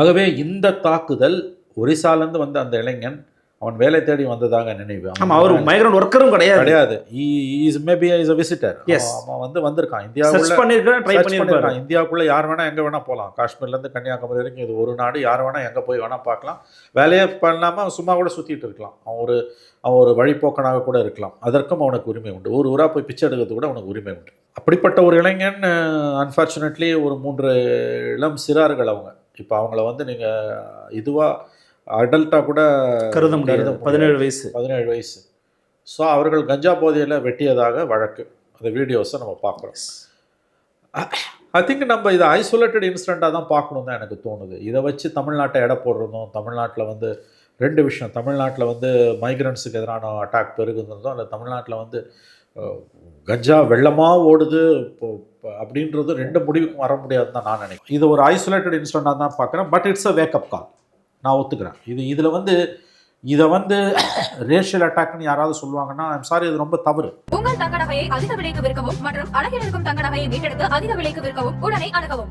ஆகவே இந்த தாக்குதல் ஒரிசாலேருந்து வந்த அந்த இளைஞன் அவன் வேலை தேடி வந்ததாக நினைவு. அவர் மைக்ரண்ட் ஒர்க்கரும் கிடையாது. Maybe is a visitor. அவன் வந்திருக்கான் இந்தியாவுக்குள்ள. இந்தியாவுக்குள்ள யார் வேணா எங்கே வேணா போகலாம். காஷ்மீர்லேருந்து கன்னியாகுமரி வரைக்கும் இது ஒரு நாடு. யார் வேணா எங்கே போய் வேணா பார்க்கலாம். வேலையே பண்ணாமல் சும்மா கூட சுற்றிட்டு இருக்கலாம். அவன் ஒரு வழிபோக்கனாக கூட இருக்கலாம். அதற்கும் அவனுக்கு உரிமை உண்டு. ஒரு ஊராக போய் பிச்சை எடுக்கிறது கூட அவனுக்கு உரிமை உண்டு. அப்படிப்பட்ட ஒரு இளைஞன் அன்ஃபார்ச்சுனேட்லி ஒரு 3 இளம் சிறார்கள் அவங்க. இப்போ அவங்கள நீங்கள் இதுவாக அடல்ட்டாக கூட கருத முடியாது. 17 வயசு. ஸோ அவர்கள் கஞ்சா போதையில் வெட்டியதாக வழக்கு. அந்த வீடியோஸை நம்ம பார்க்குறோம். ஐ திங்க் நம்ம இதை ஐசோலேட்டட் இன்சிடெண்ட்டாக தான் பார்க்கணும் தான் எனக்கு தோணுது. இதை வச்சு தமிழ்நாட்டை எடை போடுறதும், தமிழ்நாட்டில் 2 விஷயம். தமிழ்நாட்டில் மைக்ரண்ட்ஸுக்கு எதிரான அட்டாக் பெருகுறதும், இல்லை தமிழ்நாட்டில் கஞ்சா வெள்ளமாக ஓடுது அப்படின்றது 2 முடிவுக்கும் வர முடியாதுன்னு தான் நான் நினைக்கிறேன். இது ஒரு ஐசோலேட்டட் இன்சிடெண்ட்டாக தான் பார்க்குறேன். பட் இட்ஸ் அ வேக்கப் கால். நான் ஒத்துக்கிறேன். இதை ரேஷியல் அட்டாக்னு யாராவது சொல்லுவாங்கன்னா ஐம் சாரி, இது ரொம்ப தவறு. உங்கள் தங்க நகையை அதிக விலைக்கு விற்கவும் மற்றும் அழகில் இருக்கும் தங்க நகையை மீட்டெடுத்து அதிக விலைக்கு விற்கவும் உடனே அணுகவும்.